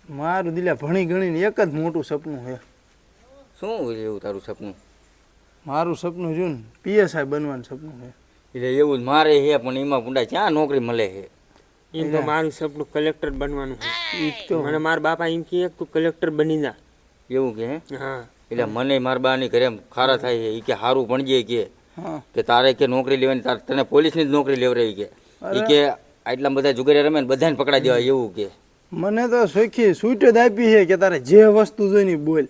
મારું દિલા ભણી ગણીને એક જ મોટું સપનું છે. શું હોય એવું તારું સપનું? મારું સપનું જો ને પીએસઆઈ બનવાનું સપનું છે. એટલે એવું જ મારે છે, પણ એમાં પુંડા ક્યાં નોકરી મળે છે? એમ તો મારું સપનું કલેક્ટર બનવાનું છે. મને મારા બાપા એમ કહે તું કલેક્ટર બની જા. એવું કે હે? હા. એટલે મને મારા બાની ઘરે ખારા થાય છે. એ કે સારું ભણજે કે તારે કે નોકરી લેવાની, તારે તને પોલીસની જ નોકરી લેવરાવી કે એ કે આટલા બધા જુગારી રમે ને બધાને પકડાઈ દેવાય એવું કે. મને તો સોખી સૂટ જ આપી છે કે તારે જે વસ્તુ જોઈને બોલ.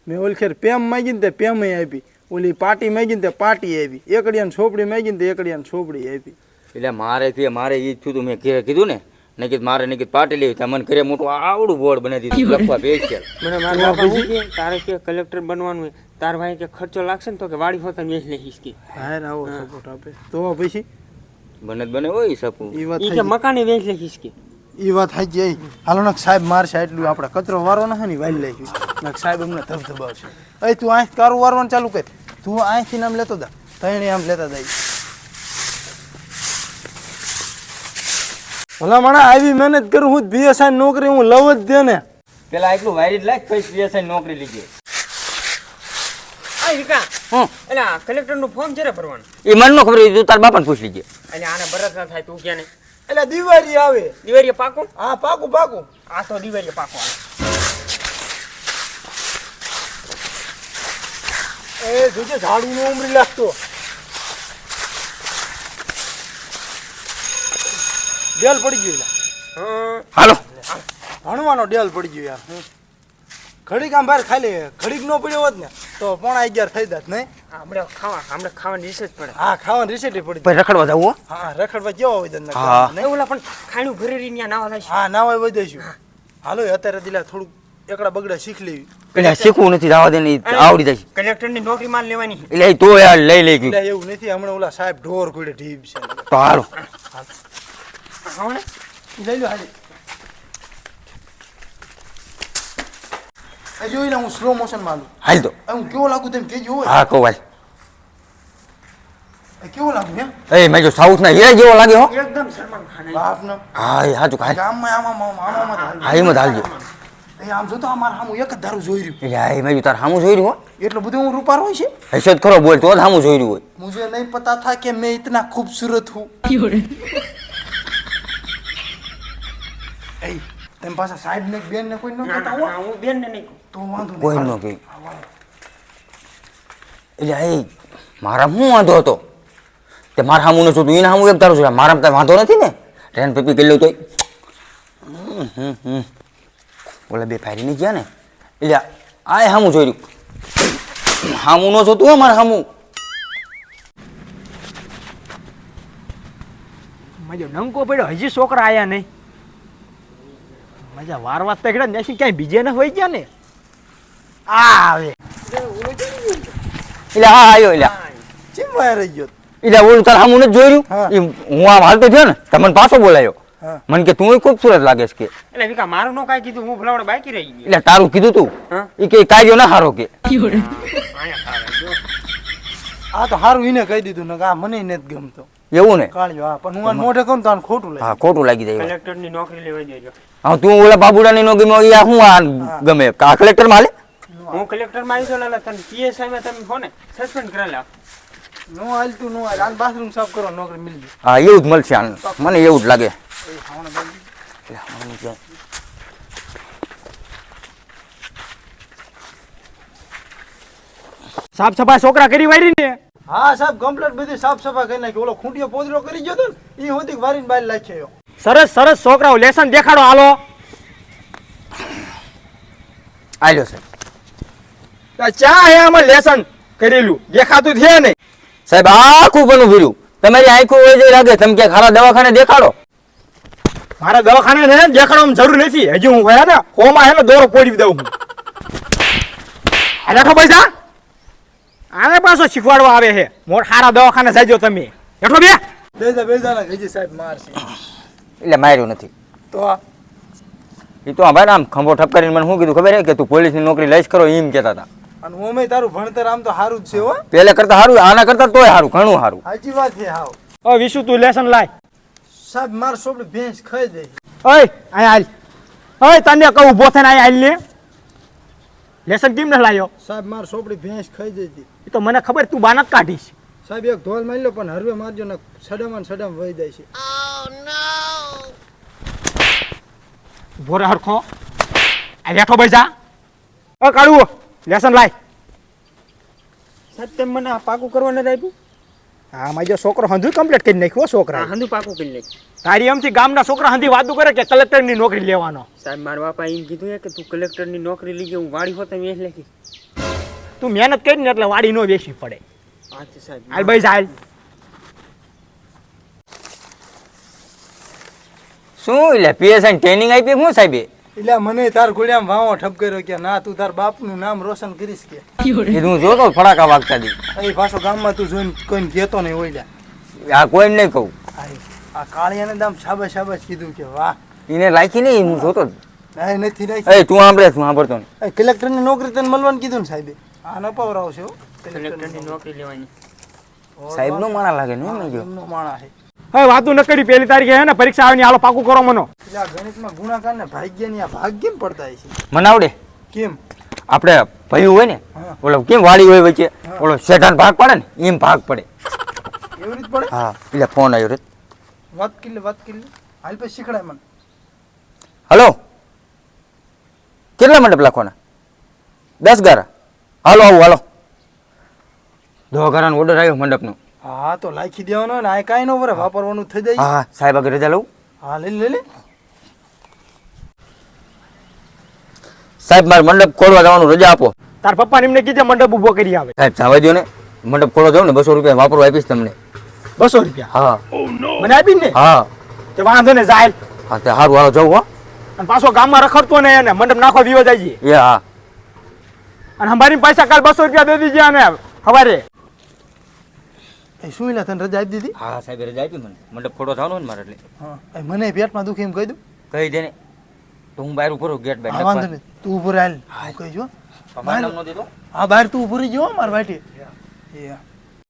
મેં ઓલખેર પેમ માગી ને તે પેમ આપી, ઓલી પાર્ટી માગી ને તે પાર્ટી આપી, એકડિયાને છોપડી માગી ને તે એકડિયાને છોપડી આપી. એટલે મારે એ જ થયું, મેં કીધું ને નહીં કીધું મારે નહીં કીધું પાર્ટી લેવી, ત્યાં મને ઘરે મોટું આવડું બોર્ડ બનાવી દીધું લખવા પેશિયલ. મને મારા બાપા શું કહે તારે કે કલેક્ટર બનવાનું હોય, તાર ભાઈ કે ખર્ચો લાગશે ને તો કે વાડી હોતા વેચ લઈશ કે હાર આવો સપોર્ટ આપે તો પછી બને જ બને હોય સપનું. ઈ કે મકાને વેચ લઈશ કે એ વાત સાચી. હાલો નક સાહેબ મારશે એટલું આપણે કચરો વારવાનો છે ને વાળી લઈશું. નક સાહેબ અમને ધબધબાવશે. એ તું અહીં કારું વારવાનું ચાલુ કર, તું અહીંથી આમ લેતો જા, તઈને આમ લેતા જાય. ભલા માણા આવી મહેનત કરું હું પીએસઆઈ નોકરી હું લવ જ દે ને. પેલા એટલું વાયરી લાગ પછી પીએસઆઈ નોકરી લીધી. એટલે કલેક્ટર નું ફોર્મ જ્યારે ભરવાનું એ મને નો ખબર, તું તાર બાપાને પૂછ લીજે. એટલે આને બરત ના થાય તું ક્યાં ને એટલે દિવાળી આવે. દિવાળીએ પાકું? હા પાકું પાકું. આ તો દિવાળીએ પાકું. એ જોજે ઝાડુ નો ઉમરી લાગતો. ડેલ પડી ગયો. હાલો ભણવાનો ડેલ પડી ગયો યાર. ઘડીક આમ બહાર ખાલી ઘડીક નો પડ્યો હોત ને તો 11:30 થઈ જાત નહીં. હમણાં ખાવાની રિસર્ચ પડે. હા ખાવાની રિસેટ પડી. પછી રખડવા જવું? હા રખડવા કેવા હોય તને? હા. નહીં ઓલા પણ ખાણું ભરેરી ત્યાં નાવા થાય. હા નાવા વધીશું. હાલો અત્યારે દિલા થોડુંક એકડા બગડા શીખ લેવી. એટલે શીખવું નથી, જવા દે ને આવડી જાય. કલેક્ટર ની નોકરી માં લેવાની એટલે તો યાર લઈ ગયું. એટલે એવું નથી, હમણાં ઓલા સાહેબ ઢોર કોડે ઢીબ છે. તો હાલો લઈ લો હાલી. એ જોઈ લે હું સ્લો મોશન માં હાલ તો હું કેવો લાગુ તેમ કેજો હોય. હા કહો ભાઈ. કેવો લાગુ હે? મેં જો સાઉથ ના હીરા જેવો લાગે હો એકદમ સલમાન ખાન. બાપ નો. હા એ સાચું ખાય. ગામમાં આમાં હા એમ જ હાલજો. એ આમ જોતો અમાર સામું એક જ ધારું જોઈ રહ્યું. એટલે હા મેં તાર સામું જોઈ રહ્યું હો. એટલું બધું હું રૂપાર હોય છે. હશે જ ખરો, બોલ તો જ સામું જોઈ રહ્યું હોય. मुझे नहीं पता था कि मैं इतना खूबसूरत हूँ. ए તેમ પાછા સાહેબ ને બેન ને કોઈ ન કહેતા હો. હું બેન ને નહીં તો વાંધો નહીં. કોઈ ન કહે. એટલે એ મારા શું વાંધો હતો? તે મારા સામું ન જોતું, એના સામું એક તારું છે. મારામાં કઈ વાંધો નથી ને. ટ્રેન પેપી કરી લઉં તોય ઓલા બે ફાયરી નહીં ગયા ને. એટલે આ સામું જોઈ રહ્યું. સામું ન જોતું હો મારા સામું. મજો ડંકો પડ્યો, હજી છોકરા આયા નહીં. મજા વારવા તકડા નેસી ક્યાંય બીજે ન હોય ગયા ને. આ આવે એટલે હા આવ્યો. એટલે ચીમ વાય રહી ગયો. એટલે ઓલું તાર સામું નથી જોઈ હા. રહ્યું. હું આમ હાલતો થયો ને તમને પાછો બોલાયો. હા. મને કે તું ખૂબસૂરત લાગેશ કે. એટલે વિકા મારું નો કાઈ કીધું, હું ભલાવડે બાકી રહી ગઈ. એટલે તારું કીધું તું હા. એ કે કાઢ્યો ના હારો કે. આયા ખાવા જો. આ તો હારું એને કહી દીધું ને કે આ મને નથી ગમતો એવું ને? કાળ્યો. હા પણ હું આને મોઢે કહું તો આને ખોટું લાગે. હા ખોટું લાગી જાય. કલેક્ટર ની નોકરી લેવા દેજો. હા તું ઓલા બાબુડાની નો ગમ્યો એ હું આ ગમે કા કલેક્ટર માં હાલે? હું કલેક્ટર માં આવી તો લાલા તને પીએસઆઈ માં તમે ફોને સસ્પેન્ડ કરેલા. નો હાલતું નો હાલ. આને બાથરૂમ સાફ કરો નોકરી મળી ગઈ. હા એવું જ મળશે આને. મને એવું જ લાગે. સાફ સફાઈ છોકરા કરી વારી ને. હા સાહેબ કમ્પ્લીટ બધી સાફ સફાઈ કરી નાખી. ઓલો ખૂંટીયો પોદરો કરી ગયો તો ને એ હોતી વારીને બહાર નાખ્યો. સરસ સરસ છોકરાઓ લેસન દેખાડો હાલો. આલ્યો છે ચા હે આમાં લેસન કરેલું દેખાતું છે ને. સાહેબ આખું બનું ભર્યું. તમારી આંખો હોય જે લાગે. તમે ક્યાંક ખારા દવાખાને દેખાડો. મારા દવાખાને ને દેખાડવાની જરૂર નથી. હજી હું ગયા ને હોમાં હે ને દોરો પોડી દઉં હું. અરે પૈસા આને પાછો શીખવાડવા આવે છે. મોટ સારા દવાખાને જાજો તમે. એટલો બેજા ના ગઈ સાહેબ મારશે. એટલે માર્યું નથી તો આ એ તો ભાઈ આમ ખંભો ઠપ કરીને મને શું કીધું ખબર હે કે તું પોલીસની નોકરી લઈશ કરો એમ કહેતા હતા. અને ઓમે તારું ભણતર આમ તો સારું જ છે હો. પેલે કરતા સારું, આના કરતા તોય સારું, ઘણું સારું. સાચી વાત છે. હાવ વિશુ તું લેસન લાય. સાહેબ માર સોપડી ભેંસ ખાઈ દે. ઓય અહીંયા હાલ. હવે તને કહું ઊભો થઈને અહીંયા આવીને લેસન કેમ ન લાયો સાહેબ માર સોપડી ભેંસ ખાઈ જઈ હતી. એ તો મને ખબર તું બાનક કાઢીશ. સાહેબ એક ધોલ મારી લો પણ હરવે મારજો ને સડામાં ને સડામાં વહી જાય છે. ઊભો રે હરખો આ બેઠો બેસા કાઢવું લેસન લાય. સાહેબ તેમ મને આ પાકું કરવા નથી આપ્યું. હા મારો છોકરો હંધું કમ્પ્લીટ કરી નાખ્યો છોકરા. હા હંધું પાકું કરી નાખ. તારી એમથી ગામના છોકરા હંધી વાતું કરે કે કલેક્ટરની નોકરી લેવાનો. સાહેબ મારા બાપા એમ કીધું કે તું કલેક્ટરની નોકરી લઈ ગયો હું વાડી હોત એમ એટલે કે તું મહેનત કરીને એટલે વાડી નો બેસી પડે. અચ્છા સાહેબ હાલ ભાઈ હાલ. શું એટલે પીએસઆઈ ટ્રેનિંગ આપી શું સાહેબે? એટલે મને તાર ઘોડિયામાં વાવો ઠપ કર્યો કે ના તું તાર બાપનું નામ રોશન કરીશ કે કીધું હું જોતો ફડાકા વાગતા દી. એ પાછો ગામમાં તું જોઈને કોઈને કહેતો નહીં હોય આ કોઈને નહીં કહું. આ કાળિયાને દામ શાબાશ શાબાશ કીધું કે વાહ. એને રાખી નહીં હું જોતો જ. ના નથી રાખી. એ તું સાંભળે તું સાંભળતો નહીં. કલેક્ટરની નોકરી તને મળવાનું કીધું ને સાહેબે. આ ન પવરાવશે હો. કલેક્ટરની નોકરી લેવાની. સાહેબ નો માણા લાગે ને મેં જો. એમનો માણા છે. હવે વાતું ન કરી પહેલી તારીખે હે ને પરીક્ષા આવવાની હાલો પાકું કરો મનો. એટલે આ ગણિતમાં ગુણાકાર ને ભાગ્યની આ ભાગ કેમ પડતા હોય છે? મને આવડે. કેમ? આપણે ભયું હોય ને હા. ઓલો કેમ વાળી હોય વચ્ચે ઓલો શેઠાન ભાગ પડે ને એમ ભાગ પડે. એવી રીત પડે? હા એટલે ફોન આવ્યો રે. વાત કિલ્લી હાલ પછી શીખડાય મને. હલો કેટલા મંડપ લખવાના? 10 ગારા. હાલો આવું હાલો. 10 ગારાનો ઓર્ડર આવ્યો મંડપનો. હા તો લાખી દેવાનો ને આ કાંઈ ન વરે વાપરવાનું થઈ જાય. હા સાહેબ આગળ રજા લઉં. હા લઈ લે. સાહેબ મારે મંડપ ખોલવા જવાનું રજા આપો. તાર પપ્પાને એમને કીધે મંડપ ઊભો કરી આવે. સાહેબ જવા દો ને મંડપ ખોલવા જાઉં ને 200 રૂપિયા વાપરવા આપીશ તમને. 200 રૂપિયા હા મને આપી ને હા તે વાંધો ને જાય. હા તે સારું હાલો જાઉં હો. અને પાછો ગામમાં રખડતો ને એને મંડપ નાખવા વિવો જાય. એ હા અને અમારી પૈસા કાલ 200 રૂપિયા દે દીજે અને સવારે. એ શું લે તને રજા આપી દીધી? હા સાહેબ રજા આપી મને મંડપ ખોટો થવાનો ને મારે એટલે હા એ મને પેટમાં દુખે એમ કહી દઉં. કહી દે ને તો હું બહાર ઉપર ગેટ હા વાંધો નહીં તું ઉભો રહે હાલ. હું કહીશ હો. મંડપ નો દીધો. હા બહાર તું ઉભો રહી ગયો મારા વાટે. એ